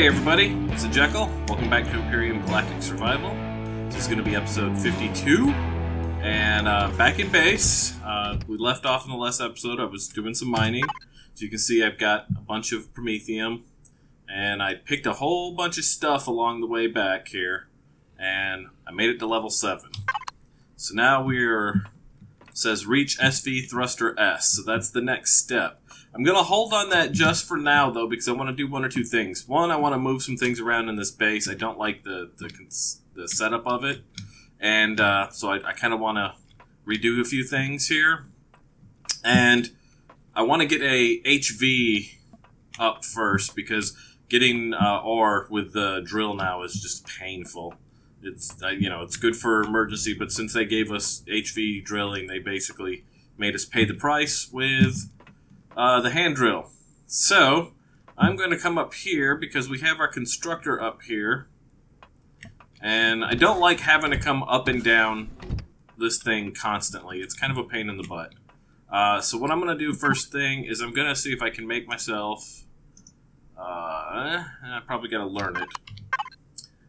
everybody, it's a Jekyll. Welcome back to Empyrion Galactic Survival. This is going to be episode 52, and back in base. We left off in the last episode. I was doing some mining. So you can see I've got a bunch of promethium, and I picked a whole bunch of stuff along the way back here, and I made it to level 7. So now it says reach SV thruster S, so that's the next step. I'm going to hold on that just for now, though, because I want to do one or two things. One, I want to move some things around in this base. I don't like the setup of it, and so I kind of want to redo a few things here. And I want to get a HV up first, because getting ore with the drill now is just painful. It's it's good for emergency, but since they gave us HV drilling, they basically made us pay the price with the hand drill. So I'm going to come up here because we have our constructor up here, and I don't like having to come up and down this thing constantly. It's kind of a pain in the butt. So what I'm going to do first thing is I'm going to see if I can make myself I probably got to learn it.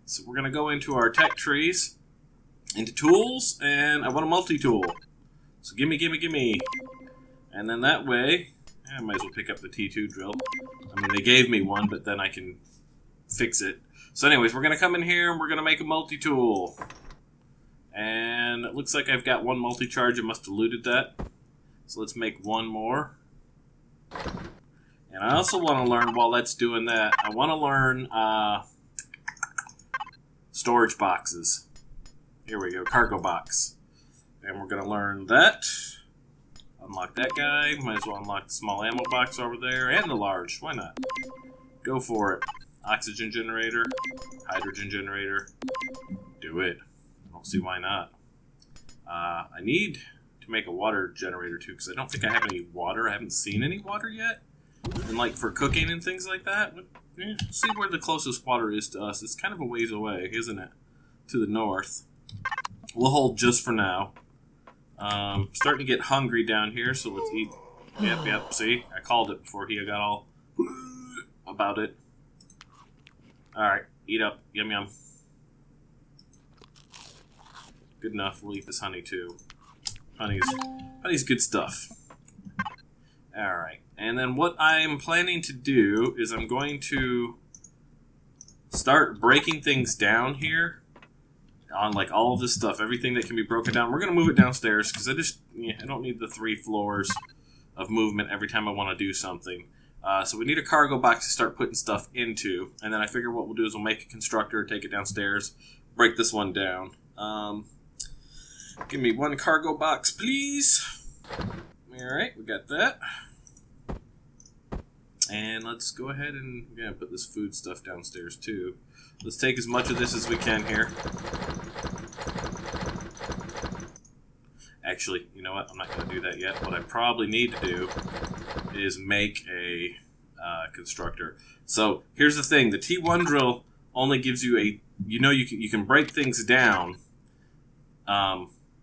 So we're going to go into our tech trees, into tools, and I want a multi-tool. So gimme. And then that way, I might as well pick up the T2 drill. I mean, they gave me one, but then I can fix it. So anyways, we're going to come in here and we're going to make a multi-tool. And it looks like I've got one multi-charge. I must have looted that. So let's make one more. And I also want to learn, while that's doing that, I want to learn storage boxes. Here we go, cargo box. And we're going to learn that. Unlock that guy. Might as well unlock the small ammo box over there, and the large. Why not? Go for it. Oxygen generator. Hydrogen generator. Do it. I don't see why not. I need to make a water generator too, because I don't think I have any water. I haven't seen any water yet. And like for cooking and things like that. See where the closest water is to us. It's kind of a ways away, isn't it? To the north. We'll hold just for now. Starting to get hungry down here, so let's eat. Yep, see? I called it before he got all about it. Alright, eat up. Yum. Good enough. We'll eat this honey too. Honey's good stuff. Alright, and then what I'm planning to do is I'm going to start breaking things down here on like all of this stuff, everything that can be broken down. We're going to move it downstairs because I don't need the 3 floors of movement every time I want to do something. So we need a cargo box to start putting stuff into, and then I figure what we'll do is we'll make a constructor, take it downstairs, break this one down. Give me one cargo box, please. Alright, we got that. And let's go ahead and put this food stuff downstairs too. Let's take as much of this as we can here. Actually, you know what? I'm not going to do that yet. What I probably need to do is make a constructor. So here's the thing. The T1 drill only gives you a... you can break things down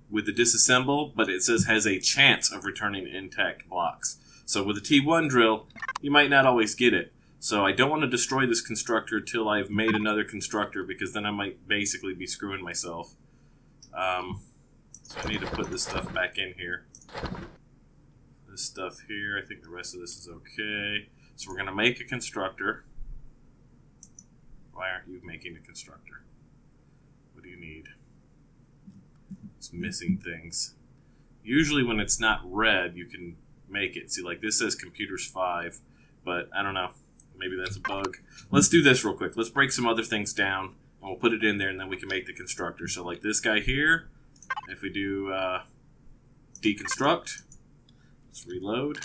with the disassemble, but it says has a chance of returning intact blocks. So with the T1 drill, you might not always get it. So I don't want to destroy this constructor till I've made another constructor, because then I might basically be screwing myself. So I need to put this stuff back in here. This stuff here, I think the rest of this is okay. So we're going to make a constructor. Why aren't you making a constructor? What do you need? It's missing things. Usually when it's not red, you can make it. See, like this says computers 5, but I don't know. Maybe that's a bug. Let's do this real quick. Let's break some other things down, and we'll put it in there, and then we can make the constructor. So like this guy here, if we do deconstruct, let's reload.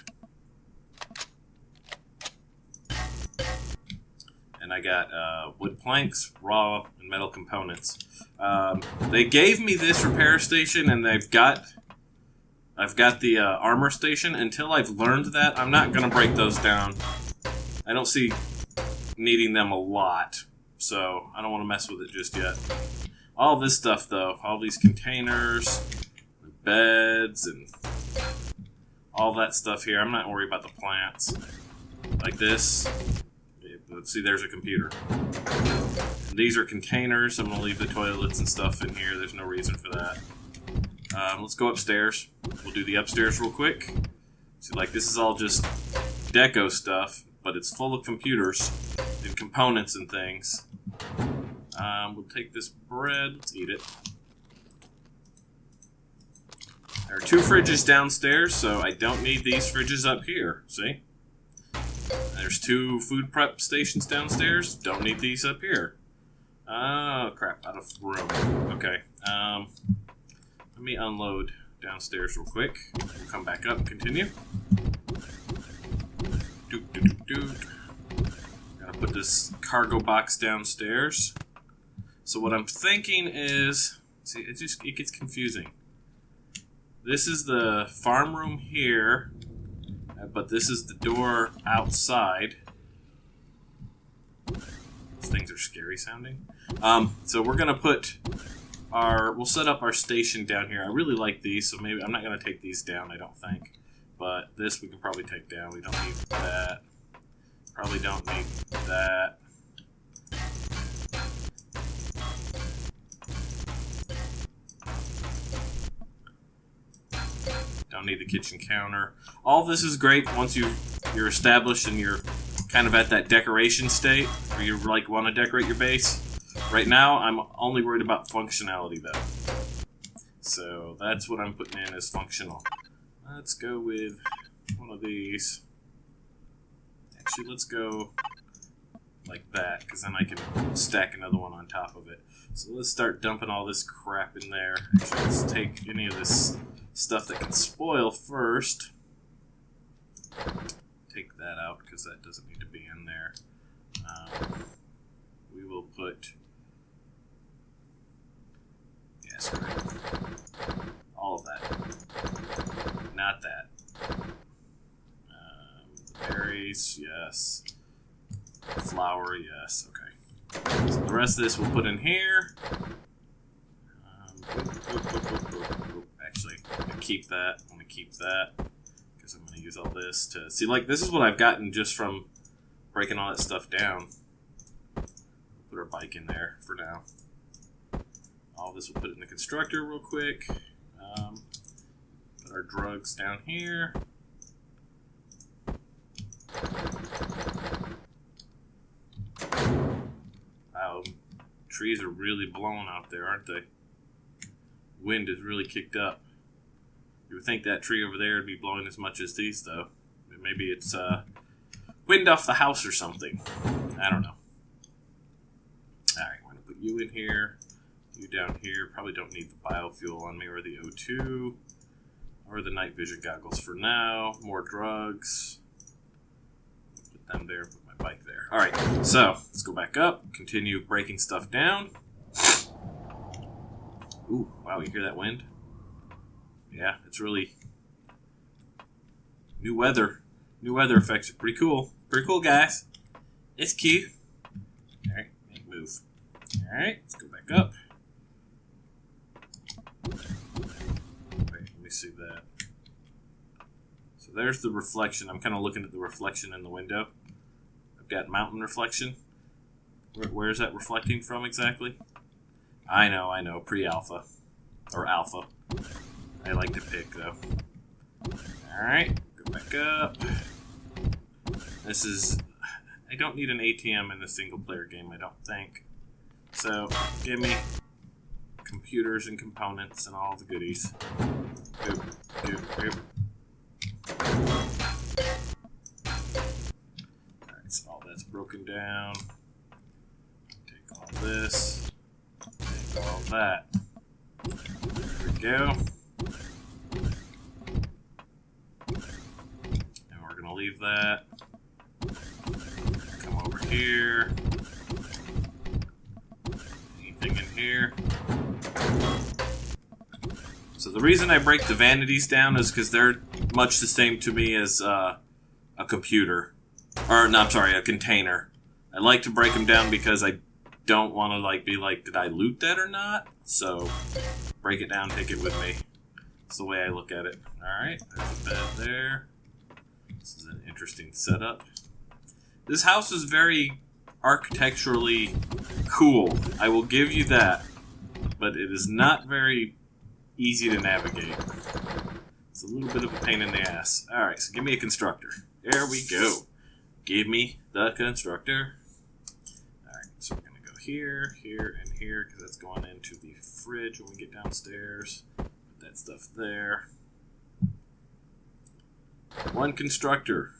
And I got wood planks, raw, and metal components. They gave me this repair station, and I've got the armor station. Until I've learned that, I'm not going to break those down. I don't see needing them a lot, so I don't want to mess with it just yet. All this stuff, though, all these containers, the beds, and all that stuff here, I'm not worried about the plants. Like this. Let's see, there's a computer. And these are containers. I'm going to leave the toilets and stuff in here. There's no reason for that. Let's go upstairs. We'll do the upstairs real quick. See, like, this is all just deco stuff, but it's full of computers and components and things. We'll take this bread. Let's eat it. There are 2 fridges downstairs, so I don't need these fridges up here. See? There's 2 food prep stations downstairs. Don't need these up here. Oh, crap. Out of room. Okay. Let me unload downstairs real quick. We'll come back up and continue. Gotta put this cargo box downstairs. So what I'm thinking is... See, it gets confusing. This is the farm room here, but this is the door outside. These things are scary sounding. So we're gonna put we'll set up our station down here. I really like these, so maybe I'm not gonna take these down, I don't think. But this we can probably take down. We don't need that. Probably don't need that. Don't need the kitchen counter. All this is great once you're established and you're kind of at that decoration state where you like want to decorate your base. Right now, I'm only worried about functionality though. So that's what I'm putting in as functional. Let's go with one of these. Actually, let's go like that, because then I can stack another one on top of it. So let's start dumping all this crap in there. Actually, let's take any of this stuff that can spoil first. Take that out because that doesn't need to be in there. We will put all of that. Not that. Berries, yes. Flour, yes. Okay. So the rest of this we'll put in here. Actually, I'm gonna keep that. I'm gonna keep that because I'm gonna use all this to see. Like, this is what I've gotten just from breaking all that stuff down. Put our bike in there for now. All this we'll put in the constructor real quick. Put our drugs down here. Wow, trees are really blowing out there, aren't they? Wind is really kicked up. You would think that tree over there would be blowing as much as these, though. Maybe it's wind off the house or something. I don't know. Alright, I'm going to put you in here. You down here. Probably don't need the biofuel on me or the O2. Or the night vision goggles for now. More drugs. Put them there. Put my bike there. Alright, so let's go back up. Continue breaking stuff down. Ooh, wow, you hear that wind? Yeah, it's really... New weather. New weather effects are pretty cool. Pretty cool, guys. It's cute. Alright, move. Alright, let's go back up. Wait, let me see that. So there's the reflection. I'm kind of looking at the reflection in the window. I've got mountain reflection. Where is that reflecting from exactly? I know. Pre-alpha. Or alpha. I like to pick, though. Alright, go back up. This is... I don't need an ATM in a single-player game, I don't think. So, give me computers and components and all the goodies. Boop, boop, boop. Alright, so all that's broken down. Take all this. Take all that. There we go. And we're going to leave that. Come over here. Anything in here? So the reason I break the vanities down is because they're much the same to me as a computer. Or, no, I'm sorry, a container. I like to break them down because I don't want to be like, did I loot that or not? So, break it down, take it with me. That's the way I look at it. Alright, there's a bed there. This is an interesting setup. This house is very architecturally cool. I will give you that. But it is not very easy to navigate. It's a little bit of a pain in the ass. Alright, so give me a constructor. There we go. Give me the constructor. Alright, so we're going to go here, here, and here, because that's going into the fridge when we get downstairs. Put that stuff there. One constructor.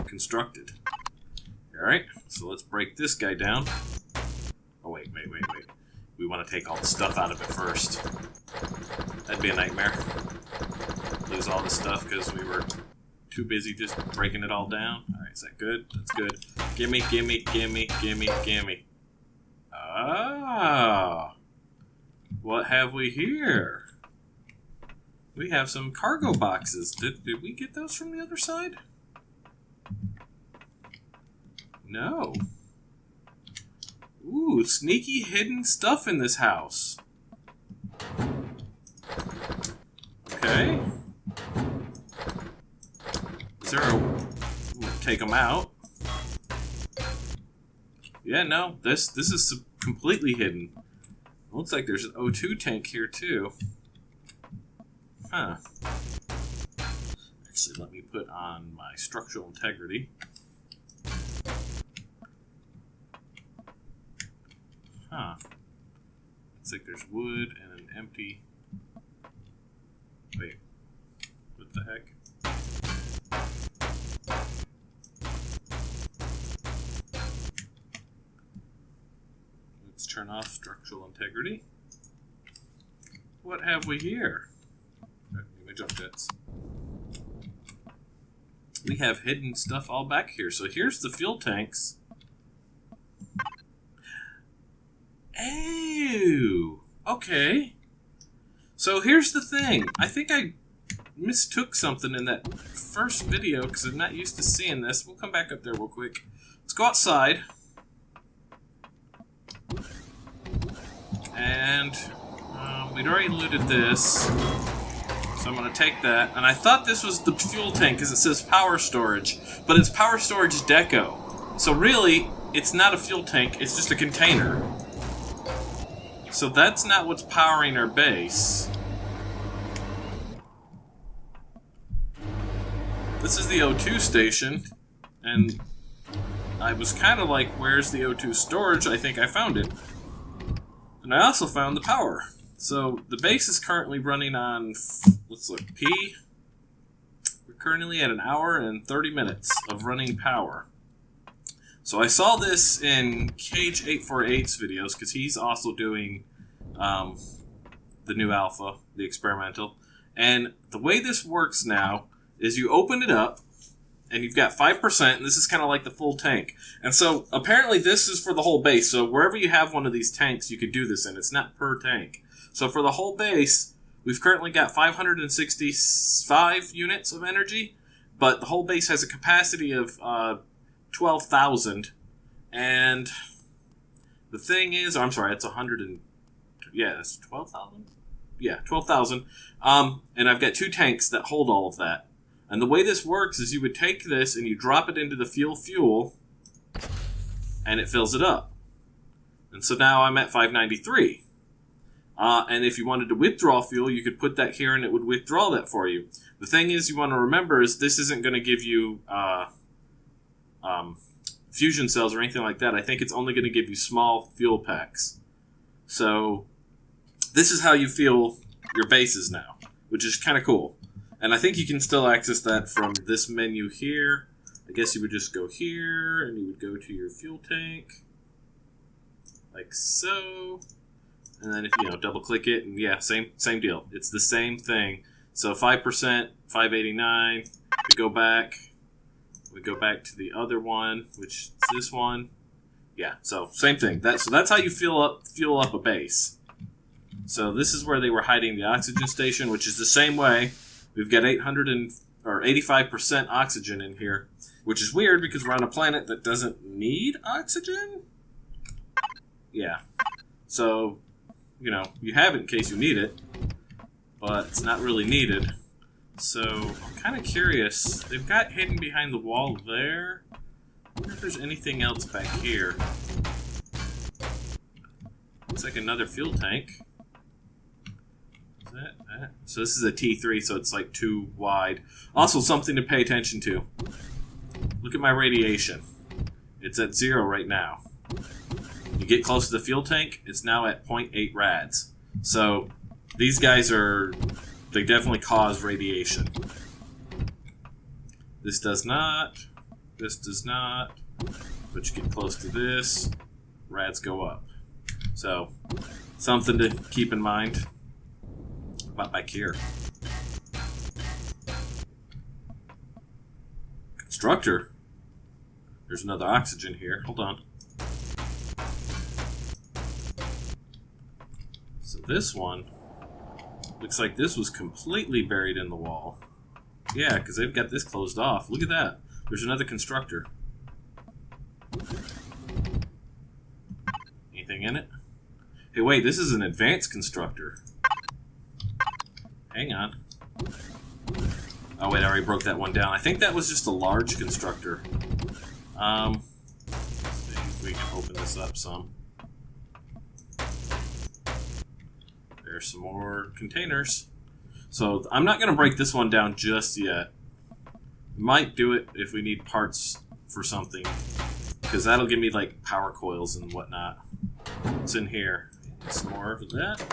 Constructed. Alright, so let's break this guy down. Oh, wait. We want to take all the stuff out of it first. That'd be a nightmare. Lose all the stuff because we were too busy just breaking it all down. Alright, is that good? That's good. Gimme. Ah! What have we here? We have some cargo boxes. Did we get those from the other side? No. Ooh, sneaky hidden stuff in this house. Okay. Is there a... We'll take them out. Yeah, no. This is completely hidden. Looks like there's an O2 tank here, too. Huh. Actually, let me put on my structural integrity. Huh. Looks like there's wood and an empty... Wait. What the heck? Let's turn off structural integrity. What have we here? My jump jets. We have hidden stuff all back here. So here's the fuel tanks. Oh, okay. So here's the thing. I think I mistook something in that first video because I'm not used to seeing this. We'll come back up there real quick. Let's go outside. And we'd already looted this. So I'm going to take that. And I thought this was the fuel tank because it says power storage. But it's power storage deco. So really, it's not a fuel tank. It's just a container. So that's not what's powering our base. This is the O2 station, and I was kind of like, where's the O2 storage? I think I found it. And I also found the power. So the base is currently running on, let's look, P. We're currently at 1 hour and 30 minutes of running power. So I saw this in Cage848's videos, because he's also doing the new alpha, the experimental. And the way this works now is you open it up, and you've got 5%, and this is kind of like the full tank. And so apparently this is for the whole base, so wherever you have one of these tanks, you could do this in. It's not per tank. So for the whole base, we've currently got 565 units of energy, but the whole base has a capacity of 12,000, and the thing is, I'm sorry, it's 100 and, yeah, that's 12,000? Yeah, 12,000, and I've got 2 tanks that hold all of that. And the way this works is you would take this and you drop it into the fuel, and it fills it up. And so now I'm at 593. And if you wanted to withdraw fuel, you could put that here and it would withdraw that for you. The thing is you want to remember is this isn't going to give you fusion cells or anything like that. I think it's only going to give you small fuel packs. So this is how you fuel your bases now, which is kind of cool. And I think you can still access that from this menu here. I guess you would just go here, and you would go to your fuel tank, like so. And then if you double click it, and yeah, same deal. It's the same thing. So 5%, 589. We go back to the other one, which is this one. Yeah, so same thing. So that's how you fuel up a base. So this is where they were hiding the oxygen station, which is the same way. We've got 85% oxygen in here, which is weird because we're on a planet that doesn't need oxygen. Yeah. So, you have it in case you need it, but it's not really needed. So, I'm kind of curious. They've got hidden behind the wall there. wonder if there's anything else back here. Looks like another fuel tank. Is that? So this is a T3, so it's like too wide. Also, something to pay attention to. Look at my radiation. It's at 0 right now. You get close to the fuel tank, it's now at 0.8 rads. So these guys they definitely cause radiation. This does not. This does not. But you get close to this, rads go up. So, something to keep in mind. What about back here? Constructor? There's another oxygen here. Hold on. So this one looks like this was completely buried in the wall. Yeah, because they've got this closed off. Look at that. There's another constructor. Anything in it? Hey, wait, this is an advanced constructor. Hang on. Oh, wait, I already broke that one down. I think that was just a large constructor. Let's see if we can open this up some. There's some more containers. So, I'm not going to break this one down just yet. Might do it if we need parts for something. Because that'll give me, like, power coils and whatnot. What's in here? Some more of that.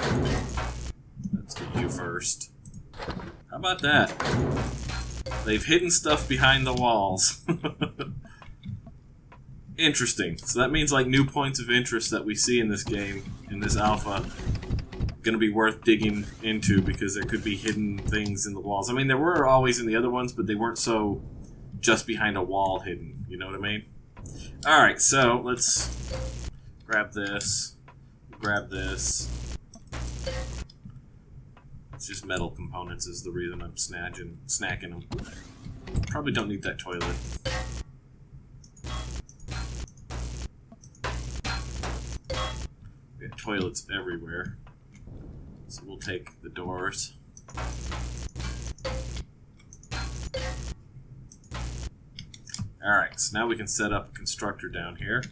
Let's get you first. How about that? They've hidden stuff behind the walls. Interesting. So that means, like, new points of interest that we see in this game, in this alpha, gonna be worth digging into because there could be hidden things in the walls. I mean, there were always in the other ones, but they weren't so just behind a wall hidden. You know what I mean? Alright, so let's grab this. Grab this. It's just metal components is the reason I'm snacking them. Probably don't need that toilet. We got toilets everywhere. So we'll take the doors. Alright, so now we can set up a constructor down here.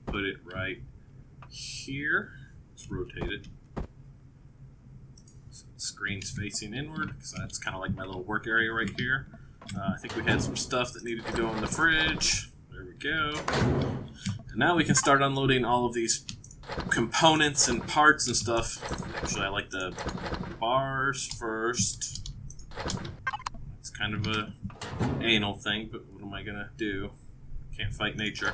Put it right here. Let's rotate it. So the screen's facing inward, because that's kind of like my little work area right here. I think we had some stuff that needed to go in the fridge. There we go. And now we can start unloading all of these components and parts and stuff. Actually, I like the bars first. It's kind of a anal thing, but what am I gonna do? Can't fight nature.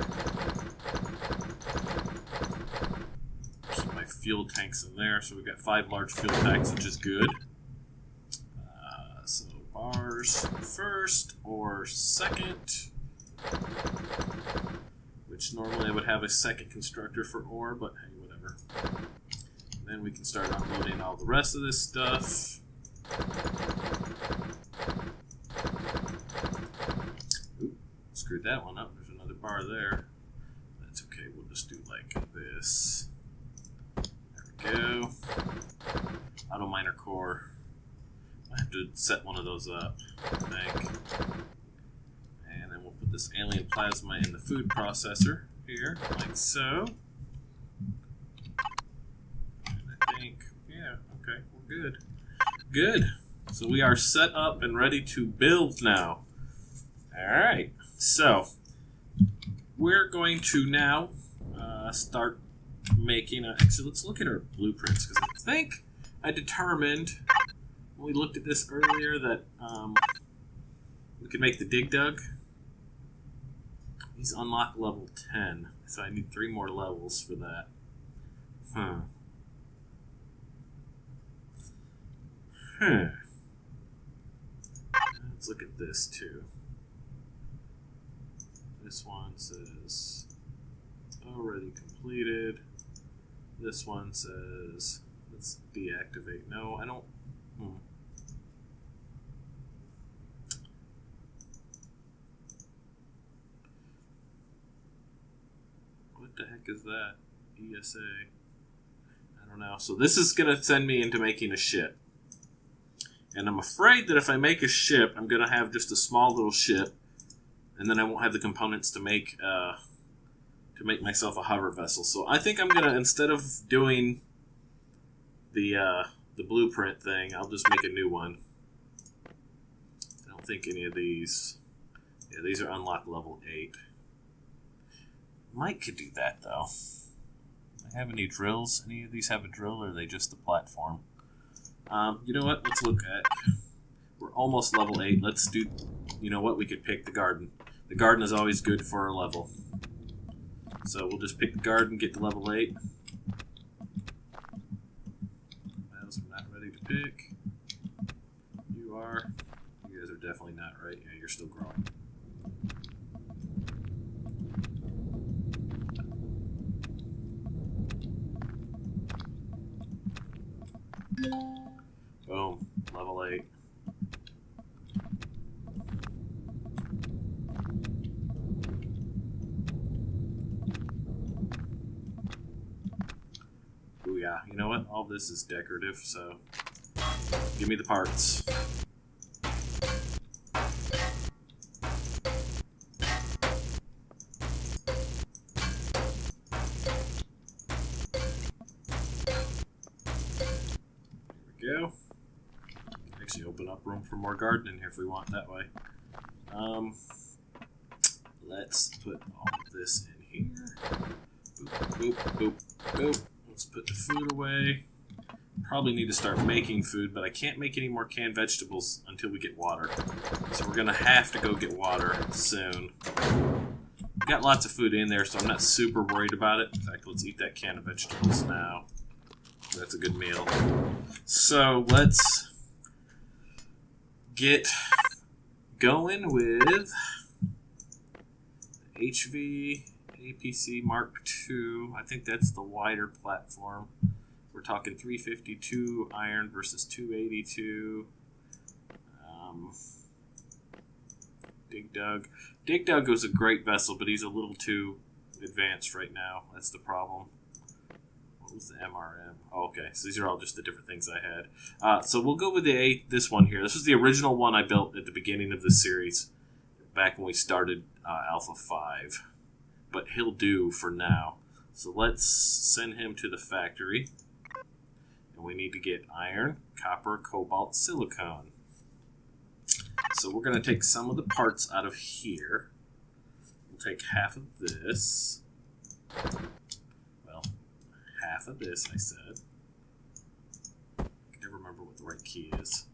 Keep my fuel tanks in there, so we've got 5 large fuel tanks, which is good. So bars first or second. Which normally I would have a second constructor for ore, but hey, whatever. And then we can start unloading all the rest of this stuff. Oop, screwed that one up. There's another bar there. That's okay, we'll just do like this. There we go. Auto miner core. I have to set one of those up, I think. And then we'll put this alien plasma in the food processor here, like so. And I think, yeah, okay, we're good. Good. So we are set up and ready to build now. Alright, so we're going to now start making actually, let's look at our blueprints, because I think I determined when we looked at this earlier that we could make the dig dug. These unlock level 10, so I need 3 more levels for that. Let's look at this too. This one says already completed. This one says let's deactivate. No, I don't. What the heck is that? ESA. I don't know. So this is going to send me into making a ship. And I'm afraid that if I make a ship, I'm going to have just a small little ship, and then I won't have the components to make myself a hover vessel. So I think I'm going to, instead of doing the blueprint thing, I'll just make a new one. I don't think any of these... Yeah, these are unlocked level 8. Mike could do that, though. Do I have any drills? Any of these have a drill, or are they just the platform? You know what? Let's look at... We're almost level 8. Let's do... You know what? We could pick the garden. The garden is always good for our level. So we'll just pick the garden, get to level 8. Those are not ready to pick. You are. You guys are definitely not right. Yeah, you're still growing. Boom. Level 8. Ooh, yeah. You know what? All this is decorative, so give me the parts. Go. Actually open up room for more gardening here if we want that way. Let's put all of this in here. Boop, boop, boop, boop. Let's put the food away. Probably need to start making food, but I can't make any more canned vegetables until we get water. So we're gonna have to go get water soon. We've got lots of food in there, so I'm not super worried about it. In fact, let's eat that can of vegetables now. That's a good meal. So let's get going with HV APC Mark II. I think that's the wider platform. We're talking 352 iron versus 282. Dig Dug. Dig Dug was a great vessel, but he's a little too advanced right now. That's the problem. What was the MRM? Oh, okay, so these are all just the different things I had. So we'll go with this one here. This was the original one I built at the beginning of this series, back when we started Alpha 5. But he'll do for now. So let's send him to the factory. And we need to get iron, copper, cobalt, silicone. So we're going to take some of the parts out of here. We'll take half of this. Well, half of this, I said. I can never remember what the right key is.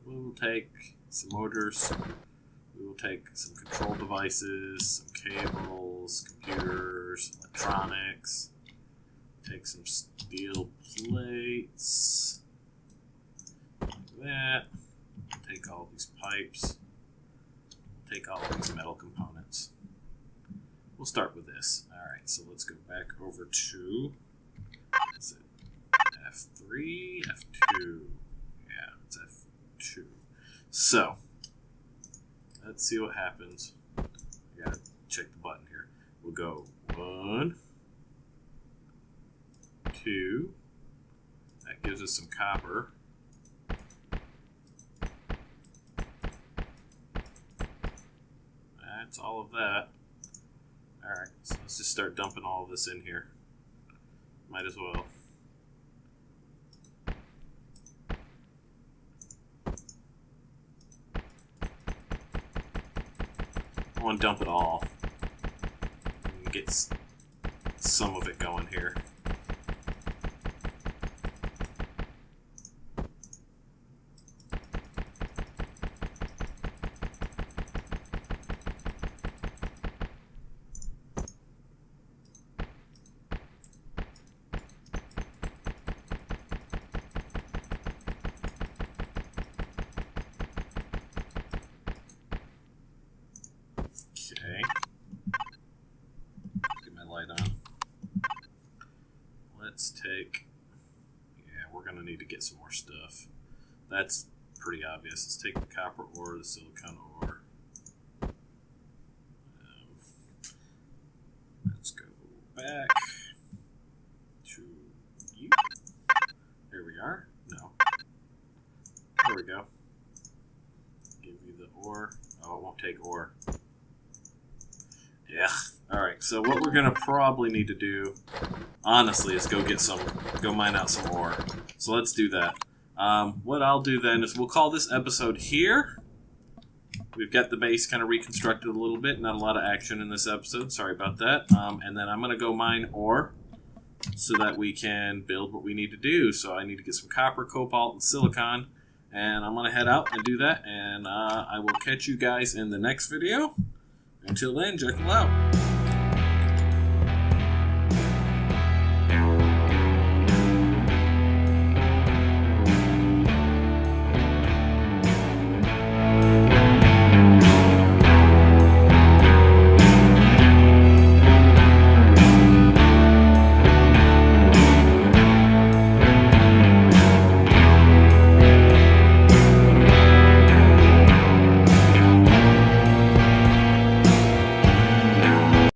We'll take some motors. We will take some control devices, some cables, computers, electronics. Take some steel plates. Like that. Take all these pipes. Take all these metal components. We'll start with this. Alright, so let's go back over to is it F3, F2. Yeah, it's F2. So, let's see what happens. I gotta check the button here. We'll go 1, 2. That gives us some copper. That's all of that. Alright, so let's just start dumping all of this in here. Might as well. I want to dump it all. And get some of it going here. Okay. Get my light on. Let's take... Yeah, we're going to need to get some more stuff. That's pretty obvious. Let's take the copper ore, the silicon ore. Let's go back to you. There we are. No. won't take ore. Yeah. Alright, so what we're gonna probably need to do, honestly, is go mine out some ore. So let's do that. What I'll do then is we'll call this episode here. We've got the base kind of reconstructed a little bit. Not a lot of action in this episode. Sorry about that. And then I'm going to go mine ore so that we can build what we need to do. So I need to get some copper, cobalt, and silicon. And I'm going to head out and do that. And I will catch you guys in the next video. Until then, jekyll out.